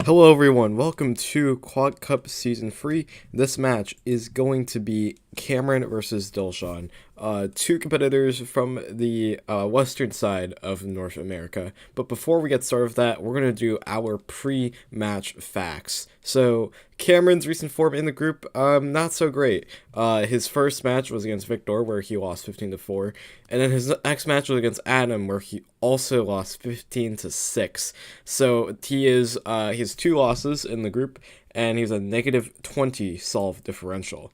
Hello everyone, welcome to Quad Cup Season 3. This match is going to be Cameron versus Dilshawn, two competitors from the western side of North America. But before we get started with that, we're going to do our pre-match facts. So, Cameron's recent form in the group, not so great. His first match was against Victor, where he lost 15-4, and then his next match was against Adam, where he also lost 15-6. So he has two losses in the group, and he's a -20 solve differential.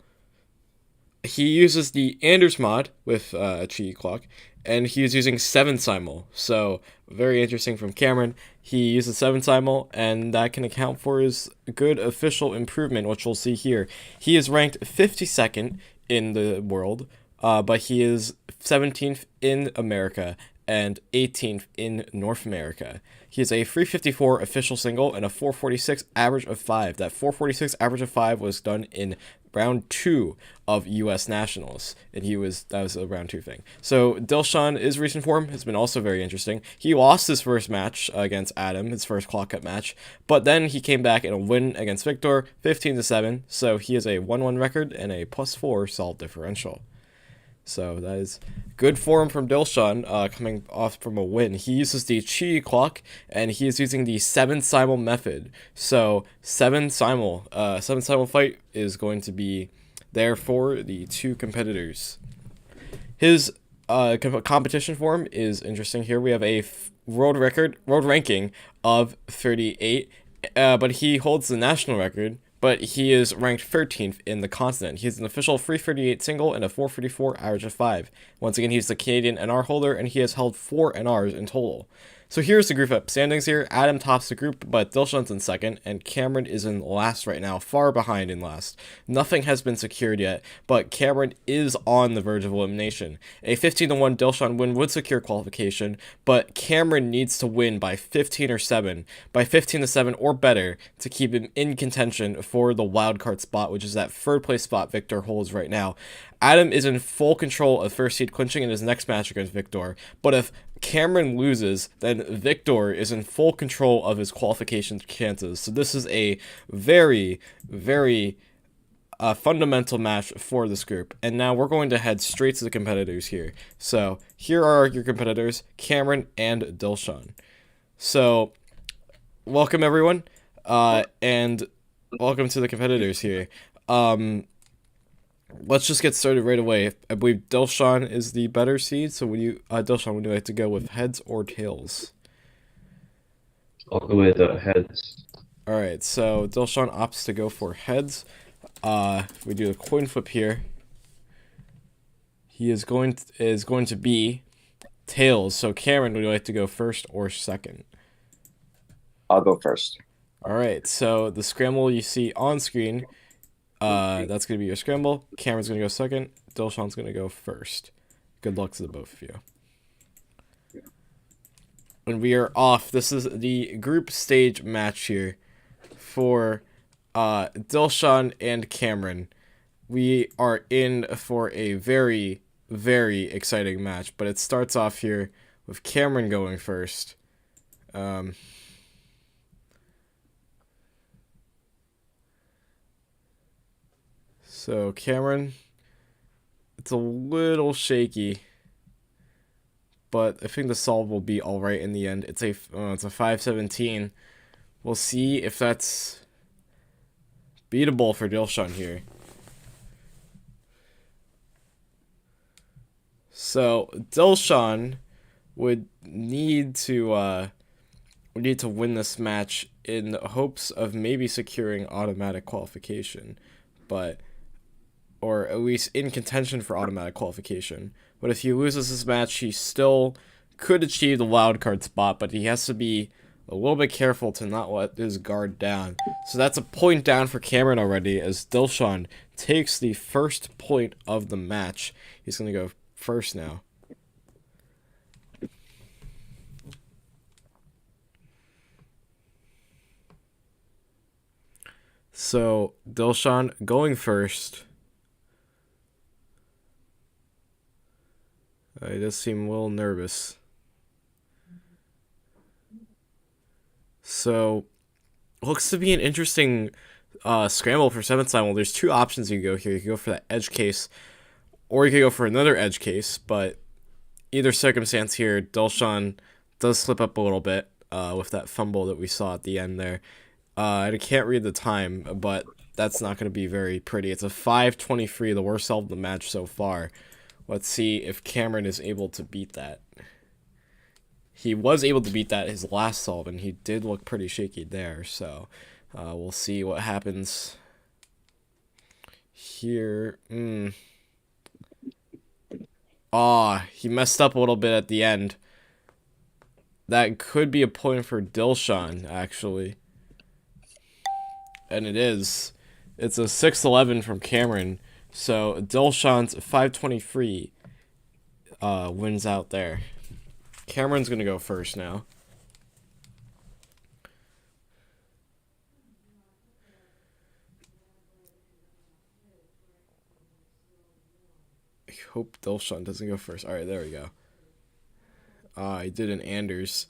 He uses the Anders mod with a cheat clock, and he's using 7 simul. So very interesting from Cameron. He uses 7 simul, and that can account for his good official improvement, which we'll see here. He is ranked 52nd in the world, but he is 17th in America and 18th in North America. He has a 354 official single and a 446 average of 5. That 446 average of 5 was done in round 2 of U.S. Nationals, and that was a round 2 thing. So Dilshawn, his recent form has been also very interesting. He lost his first match against Adam, his first clock cut match, but then he came back in a win against Victor, 15-7. So he has a 1-1 record and a +4 solve differential. So that is good form from Dilshawn, coming off from a win. He uses the Chi clock, and he is using the 7 simul method. So 7 simul fight is going to be there for the two competitors. His competition form is interesting. Here we have a world ranking of 38, but he holds the national record. But he is ranked 13th in the continent. He has an official 338 single and a 434 average of 5. Once again, he's the Canadian NR holder, and he has held 4 NRs in total. So here's the group up standings here. Adam tops the group, but Dilshawn's in second, and Cameron is in last right now, far behind in last. Nothing has been secured yet, but Cameron is on the verge of elimination. A 15-1 Dilshawn win would secure qualification, but Cameron needs to win by 15 or 7, by 15-7 or better, to keep him in contention for the wildcard spot, which is that third place spot Victor holds right now. Adam is in full control of first seed clinching in his next match against Victor, but if Cameron loses, then Victor is in full control of his qualification chances. So this is a very, very fundamental match for this group. And now we're going to head straight to the competitors here. So here are your competitors, Cameron and Dilshawn. So welcome everyone, and welcome to the competitors here. Let's just get started right away. I believe Dilshawn is the better seed, so Dilshawn, would you like to go with heads or tails? I'll go with heads. Alright, so Dilshawn opts to go for heads. If we do a coin flip here, he is going to be tails. So Cameron, would you like to go first or second? I'll go first. Alright, so the scramble you see on screen, that's going to be your scramble. Cameron's going to go second. Dilshawn's going to go first. Good luck to the both of you. And we are off. This is the group stage match here for Dilshawn and Cameron. We are in for a very, very exciting match, but it starts off here with Cameron going first. So Cameron, it's a little shaky, but I think the solve will be all right in the end. It's a 517. We'll see if that's beatable for Dilshawn here. So Dilshawn would need to win this match in hopes of maybe securing automatic qualification, or at least in contention for automatic qualification. But if he loses this match, he still could achieve the wildcard spot, but he has to be a little bit careful to not let his guard down. So that's a point down for Cameron already, as Dilshawn takes the first point of the match. He's going to go first now. So Dilshawn going first. He does seem a little nervous. So Looks to be an interesting scramble for seventh side. Well, there's two options you can go here. You can go for that edge case, or you can go for another edge case. But either circumstance here, Dilshawn does slip up a little bit with that fumble that we saw at the end there. I can't read the time, but that's not going to be very pretty. It's a 5:23, the worst solve of the match so far. Let's see if Cameron is able to beat that. He was able to beat that his last solve, and he did look pretty shaky there. So we'll see what happens here. He messed up a little bit at the end. That could be a point for Dilshawn, actually. And it is. It's a 6-11 from Cameron. So Dilshawn's 5:23 wins out there. Cameron's going to go first now. I hope Dilshawn doesn't go first. All right, there we go. I did an Anders.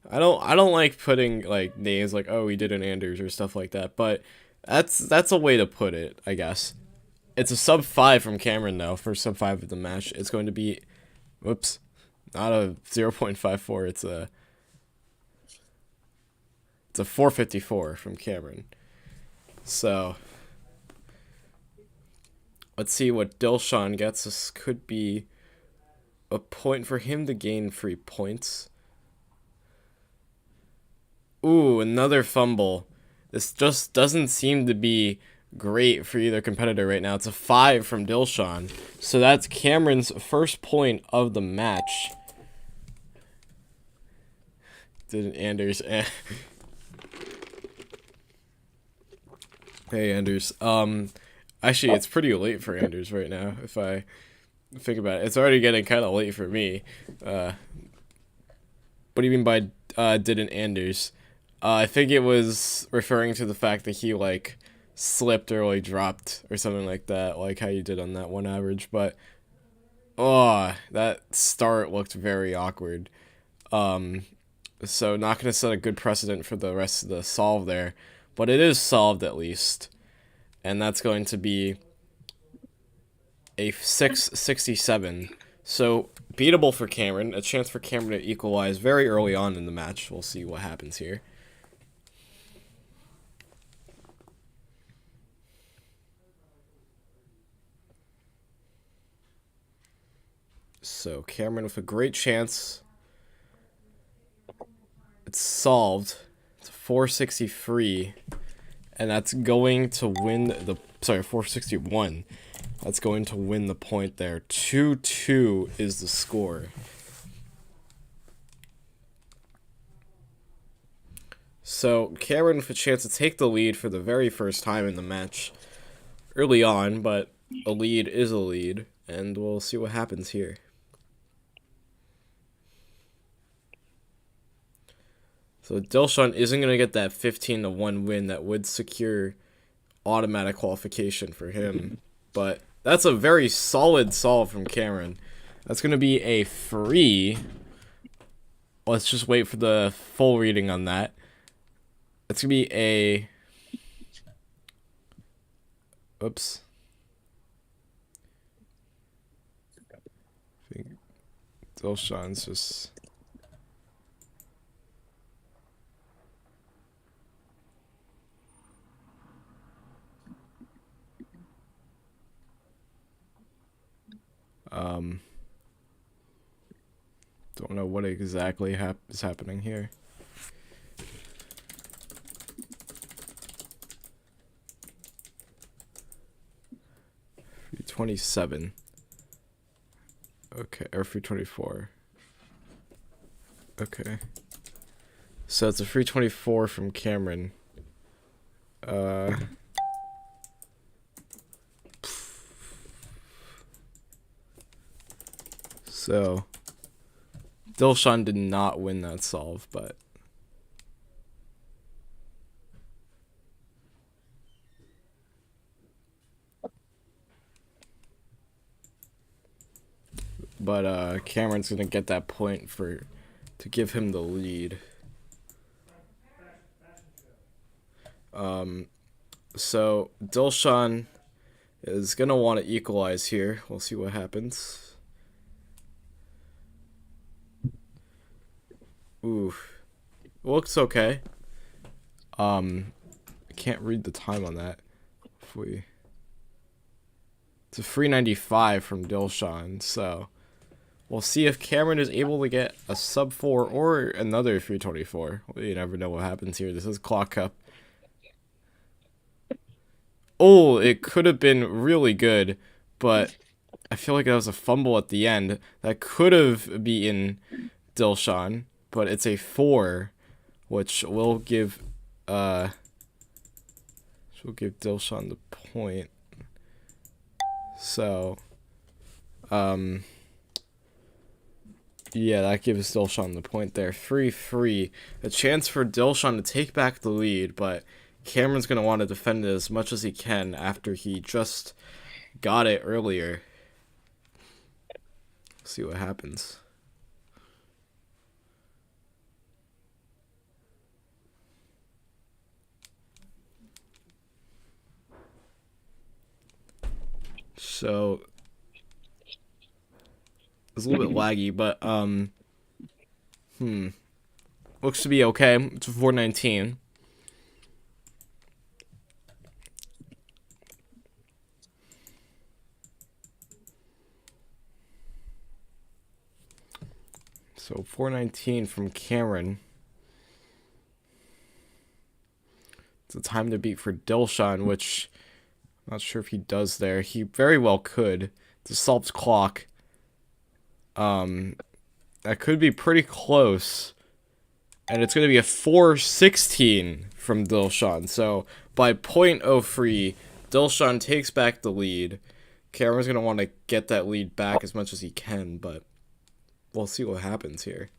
I don't like putting like names like, oh, he did an Anders or stuff like that, but that's a way to put it, I guess. It's a sub 5 from Cameron though, for sub 5 of the match. It's going to be, whoops, not a 0.54. It's a 454 from Cameron. So let's see what Dilshawn gets. This could be a point for him to gain 3 points. Ooh, another fumble. This just doesn't seem to be great for either competitor right now. It's a 5 from Dilshawn. So that's Cameron's first point of the match. Did Anders. Hey, Anders. Actually, it's pretty late for Anders right now, if I think about it. It's already getting kind of late for me. What do you mean by did an Anders? I think it was referring to the fact that he, like, slipped or, like, dropped or something like that, like how you did on that one average. But, that start looked very awkward. So not going to set a good precedent for the rest of the solve there. But it is solved at least. And that's going to be a 667. So beatable for Cameron. A chance for Cameron to equalize very early on in the match. We'll see what happens here. So Cameron with a great chance. It's solved. It's 463. And that's going to win the... Sorry, 461. That's going to win the point there. 2-2 is the score. So Cameron with a chance to take the lead for the very first time in the match. Early on, but a lead is a lead. And we'll see what happens here. So Dilshawn isn't going to get that 15-1 win that would secure automatic qualification for him. But that's a very solid solve from Cameron. That's going to be a free. Let's just wait for the full reading on that. It's going to be a... Oops. I think Dilshawn's just... Don't know what exactly is happening here. $327. Okay, or $324. Okay. So it's a $324 from Cameron. So Dilshawn did not win that solve, but Cameron's gonna get that point to give him the lead. So Dilshawn is gonna want to equalize here. We'll see what happens. Ooh, looks okay. I can't read the time on that. It's a 395 from Dilshawn, so we'll see if Cameron is able to get a sub 4 or another 324. You never know what happens here. This is Clock Cup. Oh, it could have been really good, but I feel like that was a fumble at the end. That could have beaten Dilshawn, but it's a 4, which will give Dilshawn the point. So, yeah, that gives Dilshawn the point there. 3-3. A chance for Dilshawn to take back the lead, but Cameron's going to want to defend it as much as he can after he just got it earlier. See what happens. So it's a little bit laggy, but looks to be okay. It's 419. So 419 from Cameron. It's a time to beat for Dilshawn, which I'm not sure if he does there. He very well could. It's a solved clock. That could be pretty close. And it's going to be a 416 from Dilshawn. So by .03, Dilshawn takes back the lead. Cameron's going to want to get that lead back as much as he can, but we'll see what happens here.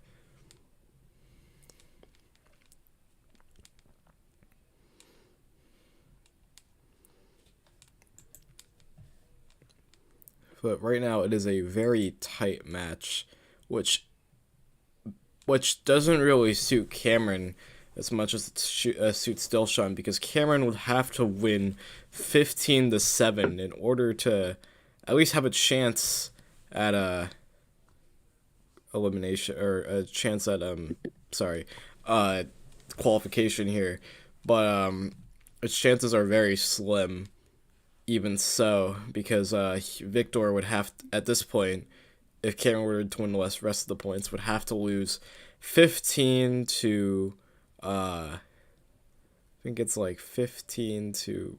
But right now it is a very tight match, which doesn't really suit Cameron as much as it suits Dilshawn, because Cameron would have to win 15-7 in order to at least have a chance at a elimination, or a chance at qualification here. But its chances are very slim. Even so, because Victor would have to, at this point, if Cameron were to win the rest of the points, would have to lose 15 to I think it's like 15 to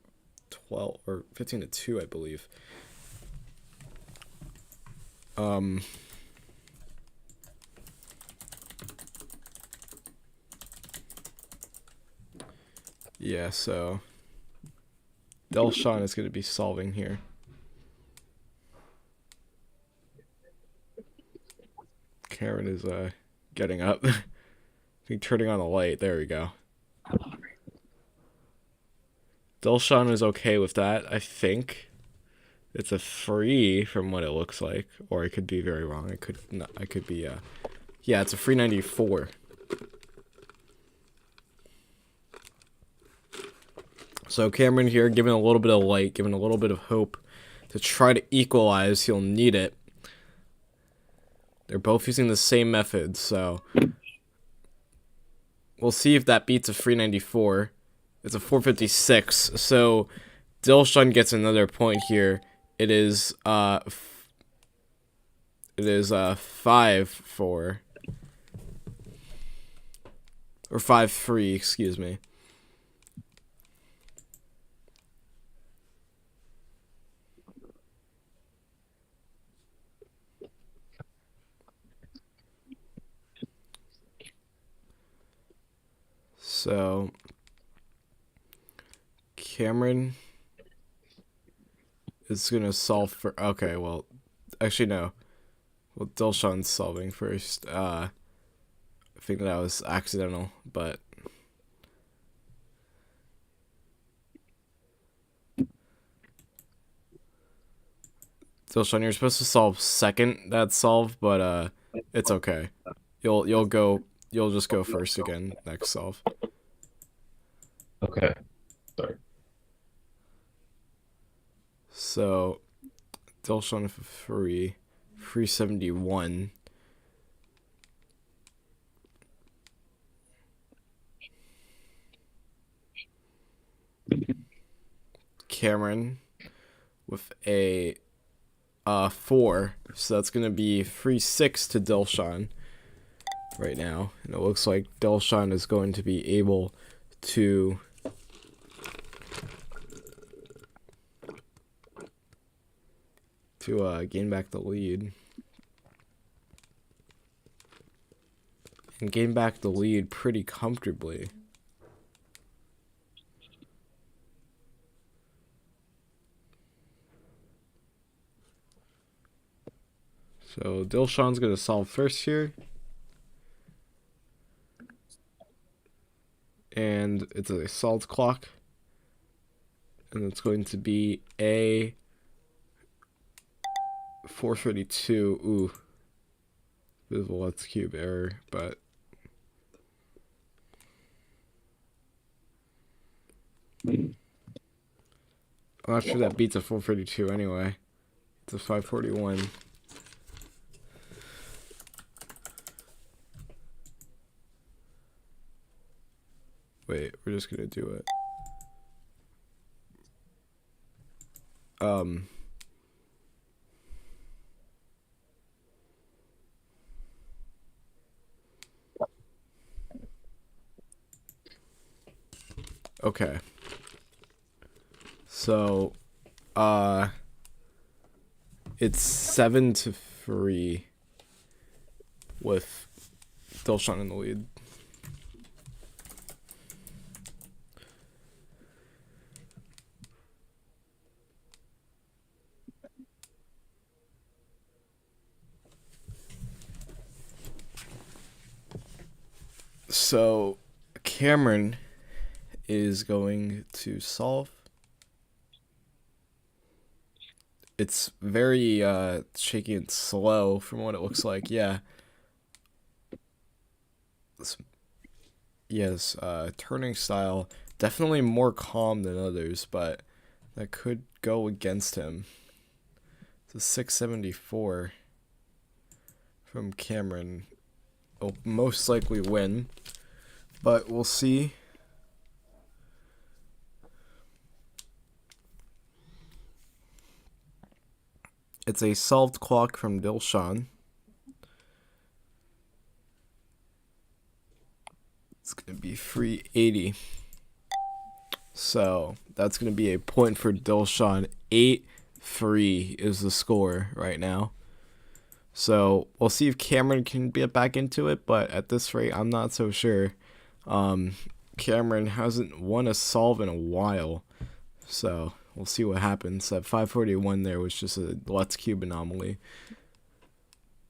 12 or 15 to 2, I believe. Yeah, so Dilshawn is going to be solving here. Karen is getting up. I think turning on the light. There we go. Dilshawn is okay with that, I think. It's a 3 from what it looks like, or I could be very wrong. It could not. I could be yeah, it's a 394. So Cameron here giving a little bit of light, giving a little bit of hope to try to equalize. He'll need it. They're both using the same method, so we'll see if that beats a 394. It's a 456, so Dilshawn gets another point here. It is 5-4 or 5-3, excuse me. So Cameron is gonna solve for. Okay, well, actually no. Well, Dilshawn's solving first. I think that was accidental, but Dilshawn, you're supposed to solve second. That's solved, but it's okay. You'll just go first again next solve. Okay. So Dilshawn for free, 371. Cameron with a 4, so that's gonna be 3-6 to Dilshawn right now, and it looks like Dilshawn is going to be able to gain back the lead. And gain back the lead pretty comfortably. So Dilshawn's going to solve first here. And it's a solved clock. And it's going to be a 432. Ooh. Bit of a Let's Cube error, but I'm not sure that beats a 432 anyway. It's a 541. Wait, we're just gonna do it. Okay. So, it's 7-3 with Dilshawn in the lead. So, Cameron is going to solve. It's very shaky and slow from what it looks like. Yeah. Yes, turning style definitely more calm than others, but that could go against him. It's a 674 from Cameron. Will most likely win, but we'll see. It's a solved clock from Dilshawn. It's going to be 380. So that's going to be a point for Dilshawn. 8-3 is the score right now. So we'll see if Cameron can get back into it, but at this rate, I'm not so sure. Cameron hasn't won a solve in a while, so we'll see what happens. That 541 there was just a Let's Cube anomaly.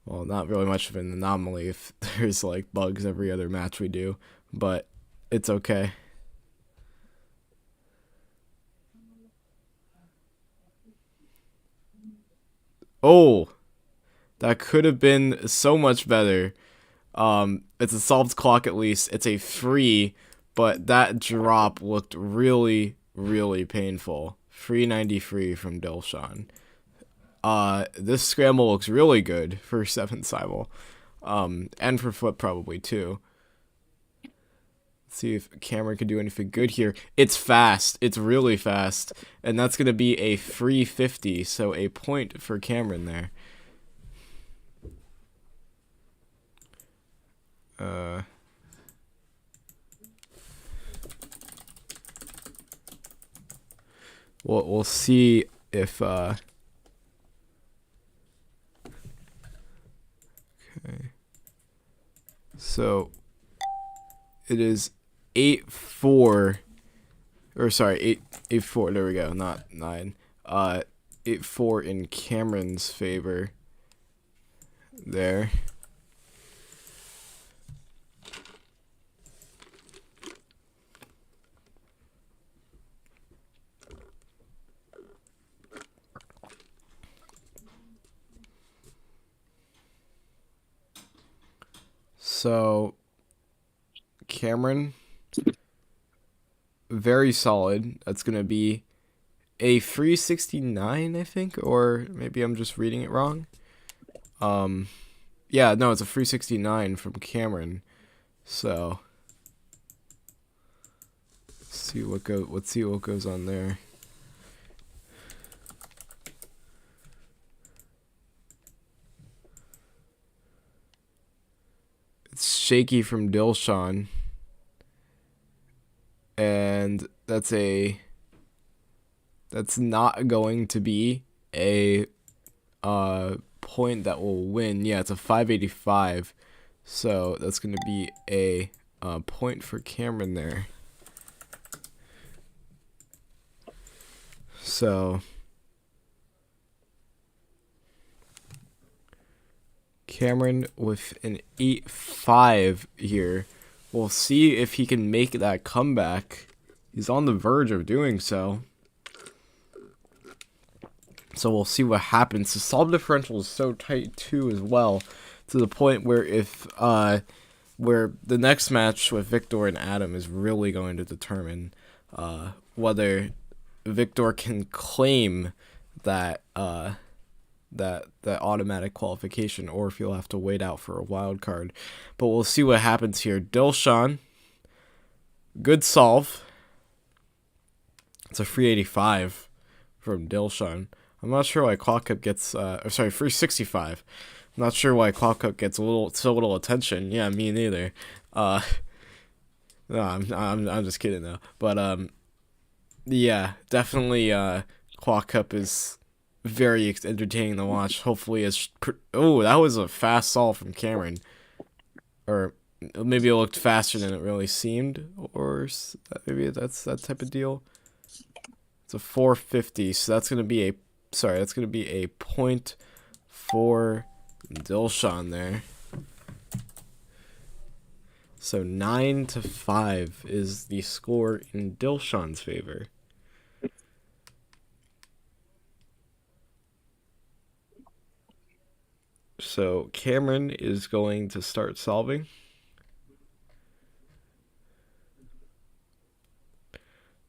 Well, not really much of an anomaly if there's like bugs every other match we do, but it's okay. Oh, that could have been so much better. It's a solved clock at least. It's a free, but that drop looked really, really painful. 393 from Dilshawn. This scramble looks really good for 7 Simul. And for Flip probably too. Let's see if Cameron can do anything good here. It's fast. It's really fast. And that's going to be a 350, so a point for Cameron there. We'll see if okay. So it is 8-4, or sorry, 8-4. There we go, not 9. 8-4 in Cameron's favor. There. So, Cameron, very solid. That's going to be a 369, I think, or maybe I'm just reading it wrong. Yeah, no, it's a 369 from Cameron. So let's see what goes on there. It's shaky from Dilshawn. And that's not going to be a point that will win. Yeah, it's a 585. So that's going to be a point for Cameron there. So Cameron with an 8-5 here. We'll see if he can make that comeback. He's on the verge of doing so. So we'll see what happens. The solve differential is so tight too as well, to the point where where the next match with Victor and Adam is really going to determine whether Victor can claim that that automatic qualification, or if he'll have to wait out for a wild card. But we'll see what happens here. Dilshawn, good solve. It's a 385 from Dilshawn. I'm not sure why Clock Cup gets 365. I'm not sure why Clock Cup gets so little attention. Yeah, me neither. No, I'm just kidding though. But yeah, definitely Clock Cup is very entertaining to watch. Hopefully, that was a fast solve from Cameron, or maybe it looked faster than it really seemed, or maybe that's that type of deal. It's a 450, so that's gonna be a point for Dilshawn there. So 9-5 is the score in Dilshawn's favor. So Cameron is going to start solving.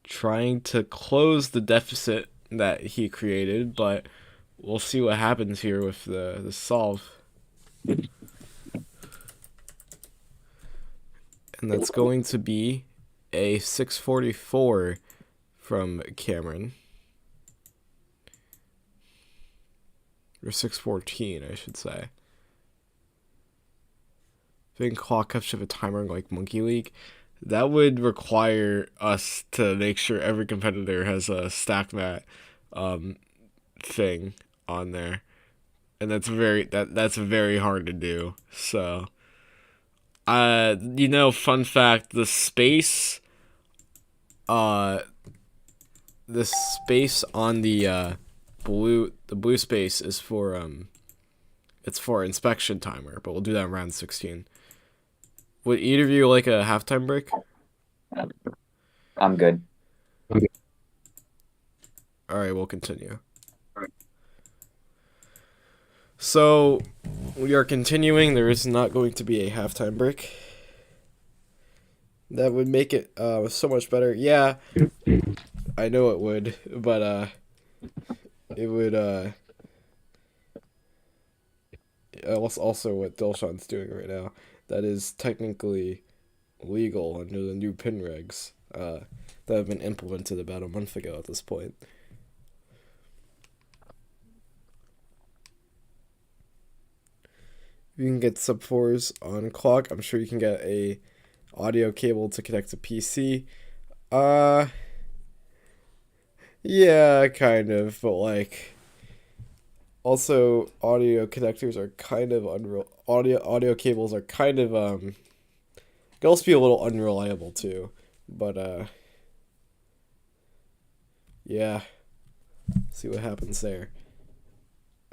Trying to close the deficit that he created, but we'll see what happens here with the solve. And that's going to be a 644 from Cameron. Or 614, I should say. I think Clock Cup should have a timer like Monkey League. That would require us to make sure every competitor has a stack mat thing on there. And that's very hard to do. So fun fact, the space on the blue space is for it's for inspection timer, but we'll do that in round 16. Would either of you like a halftime break? I'm good. All right, we'll continue. So we are continuing. There is not going to be a halftime break. That would make it so much better. Yeah, I know it would, but it would also what Dilshawn's doing right now. That is technically legal under the new pin regs that have been implemented about a month ago at this point. You can get sub 4s on clock. I'm sure you can get a audio cable to connect to PC. Yeah, kind of, but like also audio connectors are kind of audio cables are kind of can also be a little unreliable too. But yeah. See what happens there.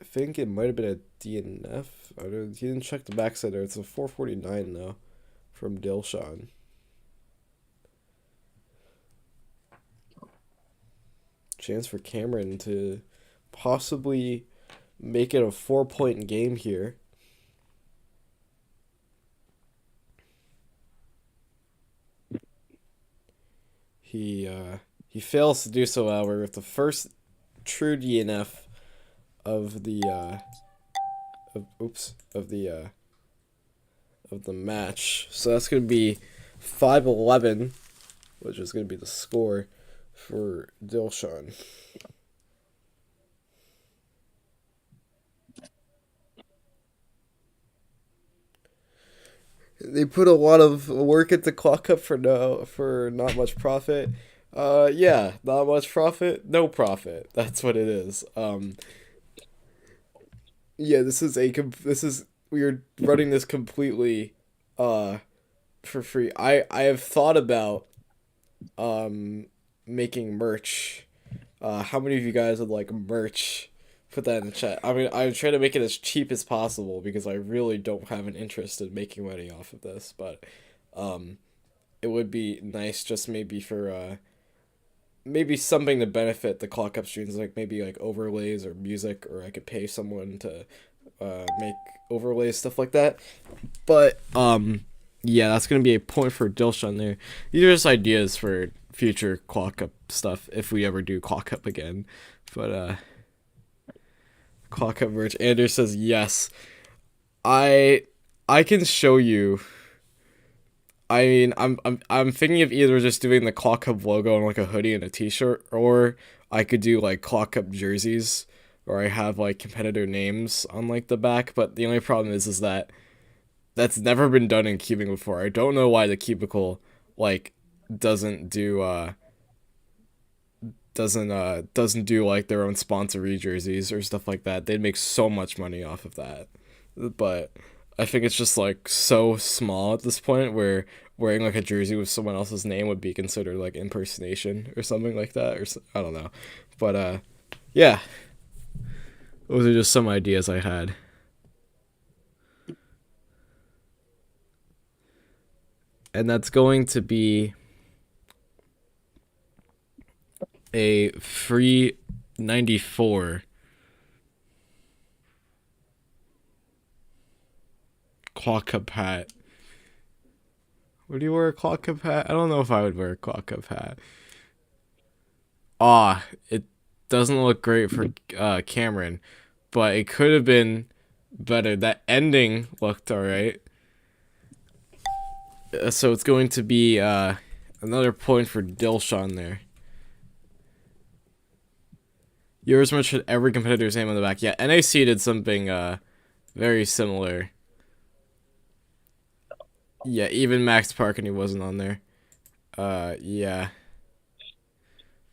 I think it might have been a DNF. He didn't check the backside there. It's a 449 though from Dilshawn. Chance for Cameron to possibly make it a 4-point game here. He He fails to do so, however, with the first true DNF of the of the match. So that's gonna be 5-11, which is gonna be the score for Dilshawn. They put a lot of work into Clock Cup for not much profit. Yeah, not much profit, no profit. That's what it is. Yeah, we are running this completely for free. I have thought about making merch. How many of you guys would like merch? Put that in the chat. I mean, I'm trying to make it as cheap as possible because I really don't have an interest in making money off of this, but it would be nice just maybe for maybe something to benefit the Clock Up streams, like maybe like overlays or music, or I could pay someone to make overlays, stuff like that. But yeah, that's gonna be a point for Dilshawn there. These are just ideas for future Clock Up stuff if we ever do Clock Up again. But Clock Up merch. Anders says yes. I can show you. I mean, I'm thinking of either just doing the Clock Cup logo on like a hoodie and a t-shirt, or I could do like Clock Cup jerseys, or I have like competitor names on like the back. But the only problem is that that's never been done in Cubing before. I don't know why the Cubicle like doesn't do like their own sponsory jerseys or stuff like that. They'd make so much money off of that. But I think it's just like so small at this point where wearing like a jersey with someone else's name would be considered like impersonation or something like that, or I don't know. But yeah, those are just some ideas I had. And that's going to be a free 94 Clock Cup hat. Would you wear a Clock Cup hat? I don't know if I would wear a Clock Cup hat. It doesn't look great for Cameron, but it could have been better. That ending looked alright. So it's going to be another point for Dilshawn there. Yours mentioned every competitor's name on the back. Yeah, NAC did something very similar. Yeah, even Max Park, and he wasn't on there. Yeah.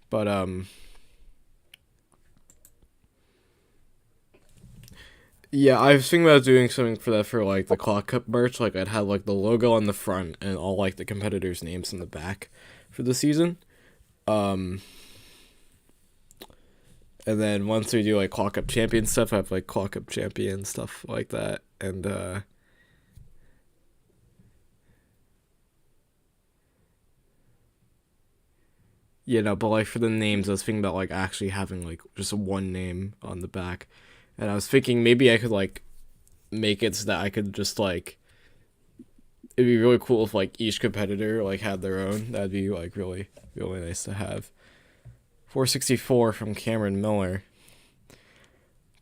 But yeah, I was thinking about doing something for that for like the Clock Cup merch. Like I'd have like the logo on the front and all like the competitors' names in the back for the season. And then once we do like Clock Up Champion stuff, I have like Clock Up Champion stuff like that. And you know, but like for the names, I was thinking about like actually having like just one name on the back. And I was thinking maybe I could like make it so that I could just like, it'd be really cool if like each competitor like had their own. That'd be like really, really nice to have. 464 from Cameron Miller.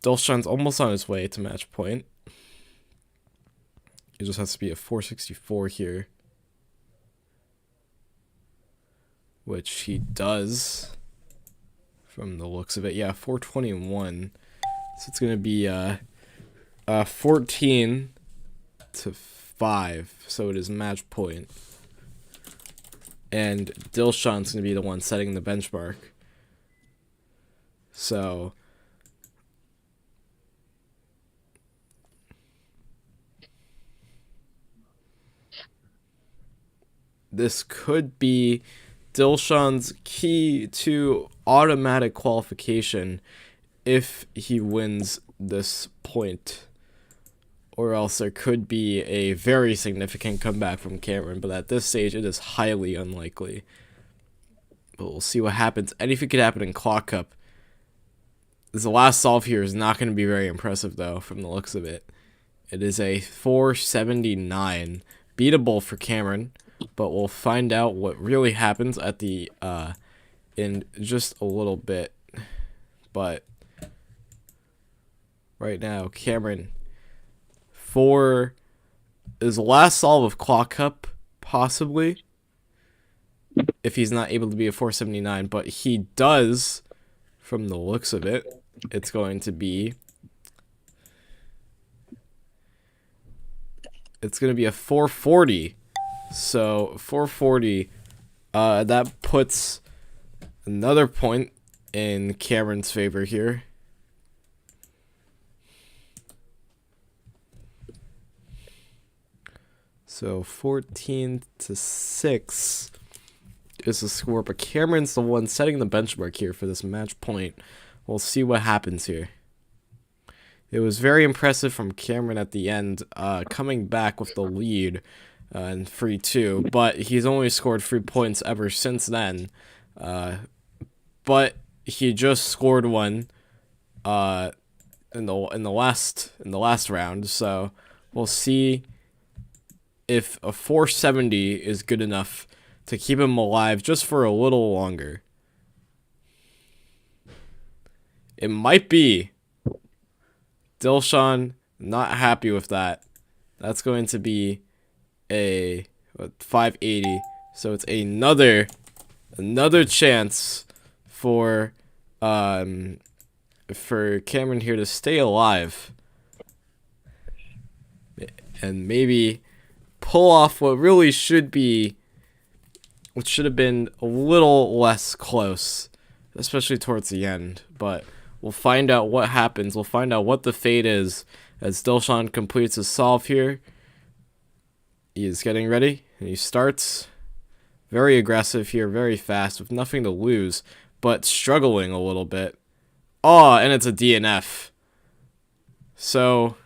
Dilshawn's almost on his way to match point. It just has to be a 464 here, which he does from the looks of it. Yeah, 421. So it's gonna be 14-5. So it is match point, and Dilshawn's gonna be the one setting the benchmark. So this could be Dilshawn's key to automatic qualification if he wins this point. Or else there could be a very significant comeback from Cameron, but at this stage it is highly unlikely. But we'll see what happens. Anything could happen in Clock Cup. The last solve here is not going to be very impressive, though, from the looks of it. It is a 479. Beatable for Cameron, but we'll find out what really happens at the in just a little bit. But right now, Cameron, for his last solve of Claw Cup, possibly, if he's not able to be a 479, but he does, from the looks of it, it's going to be a 440. So 440, that puts another point in Cameron's favor here. So 14-6 is the score, but Cameron's the one setting the benchmark here for this match point. We'll see what happens here. It was very impressive from Cameron at the end, coming back with the lead in 3-2, but he's only scored 3 points ever since then. But he just scored one in the last round, so we'll see if a 470 is good enough to keep him alive just for a little longer. It might be. Dilshawn not happy with that. That's going to be a 580. So it's another chance for Cameron here to stay alive and maybe pull off what should have been a little less close, especially towards the end. But we'll find out what happens. We'll find out what the fate is as Dilshawn completes his solve here. He is getting ready, and he starts very aggressive here, very fast, with nothing to lose, but struggling a little bit. Oh, and it's a DNF. So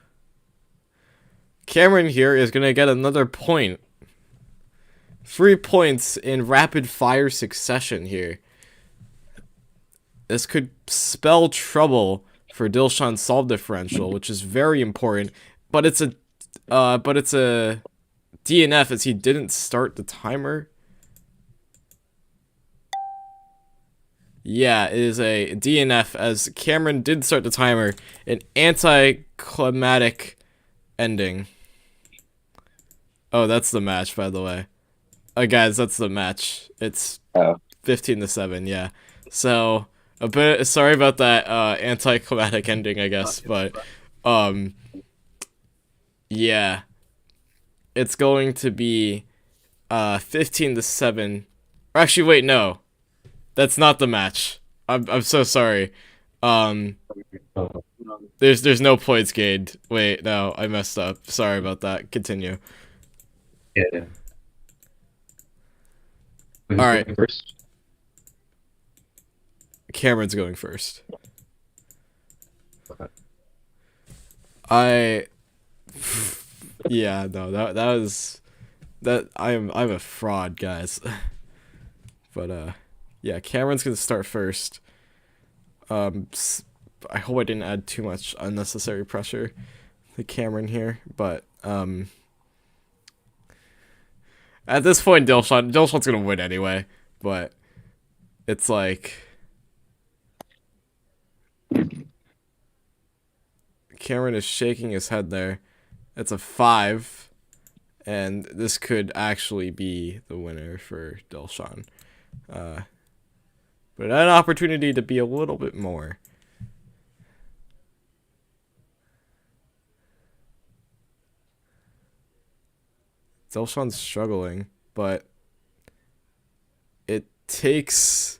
Cameron here is going to get another point. 3 points in rapid fire succession here. This could spell trouble for Dilshawn's solve differential, which is very important. But it's a DNF as he didn't start the timer. Yeah, it is a DNF as Cameron did start the timer. An anticlimactic ending. Oh, that's the match, by the way. Guys, that's the match. It's 15-7, yeah. So, a bit sorry about that anticlimactic ending, I guess, but yeah. It's going to be 15-7. Or actually, wait, no. That's not the match. I'm so sorry. There's no points gained. Wait, no, I messed up. Sorry about that. Continue. Yeah. All right. First. Cameron's going first. Okay. Yeah, no, that was I'm a fraud, guys. But yeah, Cameron's gonna start first. I hope I didn't add too much unnecessary pressure to Cameron here, but at this point, Dilshawn's gonna win anyway. But it's like Cameron is shaking his head there. It's a 5, and this could actually be the winner for Dilshawn. But an opportunity to be a little bit more. Dilshawn's struggling, but it takes...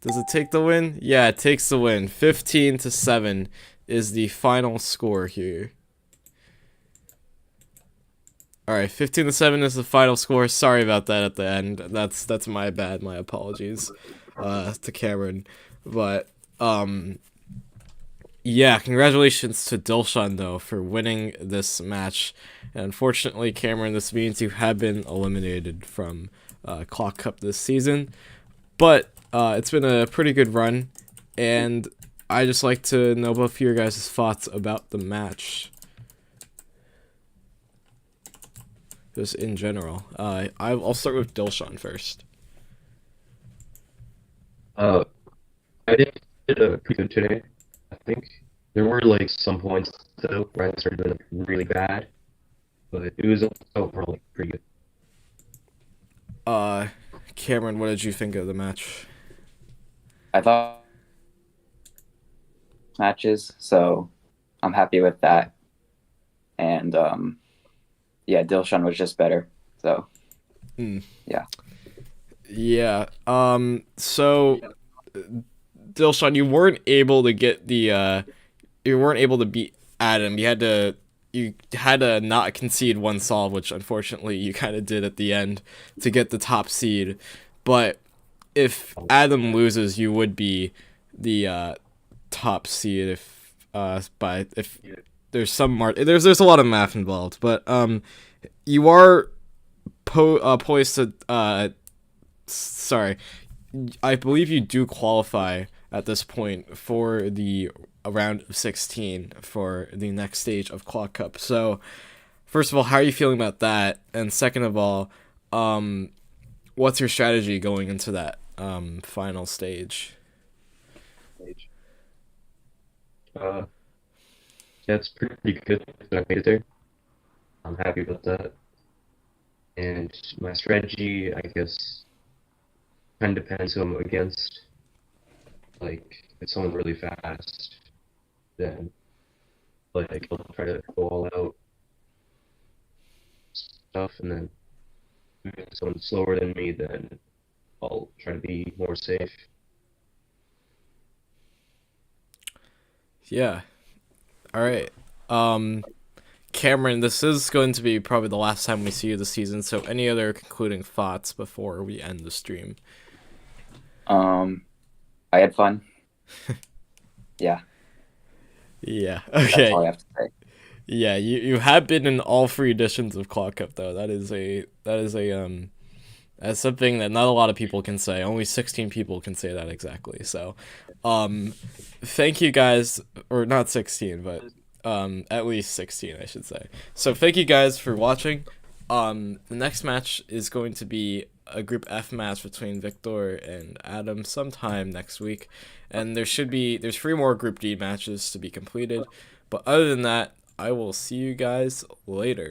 Does it take the win? Yeah, it takes the win. 15-7 is the final score here. Alright, 15-7 is the final score. Sorry about that at the end. That's my bad. My apologies to Cameron. But, yeah, congratulations to Dilshawn, though, for winning this match. And unfortunately, Cameron, this means you have been eliminated from Clock Cup this season. But it's been a pretty good run, and I just like to know both of your guys' thoughts about the match. Just in general. I'll start with Dilshawn first. Uh, I did a pretty good today. I think there were like some points though where I started doing really bad, but it was overall like, pretty good. Uh, Cameron, what did you think of the match? I thought matches, so I'm happy with that. And yeah, Dilshawn was just better. So Mm. yeah. Yeah. So Dilshawn, you weren't able to beat Adam. You had to not concede one solve, which unfortunately you kind of did at the end to get the top seed. But if Adam loses, you would be the top seed if there's a lot of math involved, but you are poised to sorry, I believe you do qualify at this point for the round of 16 for the next stage of Quad Cup. So, first of all, how are you feeling about that? And second of all, what's your strategy going into that final stage? Uh, yeah, it's pretty good that I made it there. I'm happy about that. And my strategy, I guess, kind of depends who I'm against. Like, if someone's really fast, then like I'll try to go all out stuff, and then if someone's slower than me, then I'll try to be more safe. Yeah. All right. Cameron, this is going to be probably the last time we see you this season, so any other concluding thoughts before we end the stream? I had fun. Yeah. Yeah. That's Okay. all I have to say. Yeah, you have been in all three editions of Claw Cup though. That's something that not a lot of people can say. Only 16 people can say that exactly. So, thank you guys, or not 16, but at least 16, I should say. So thank you guys for watching. The next match is going to be a Group F match between Victor and Adam sometime next week, and there's 3 more Group D matches to be completed. But other than that, I will see you guys later.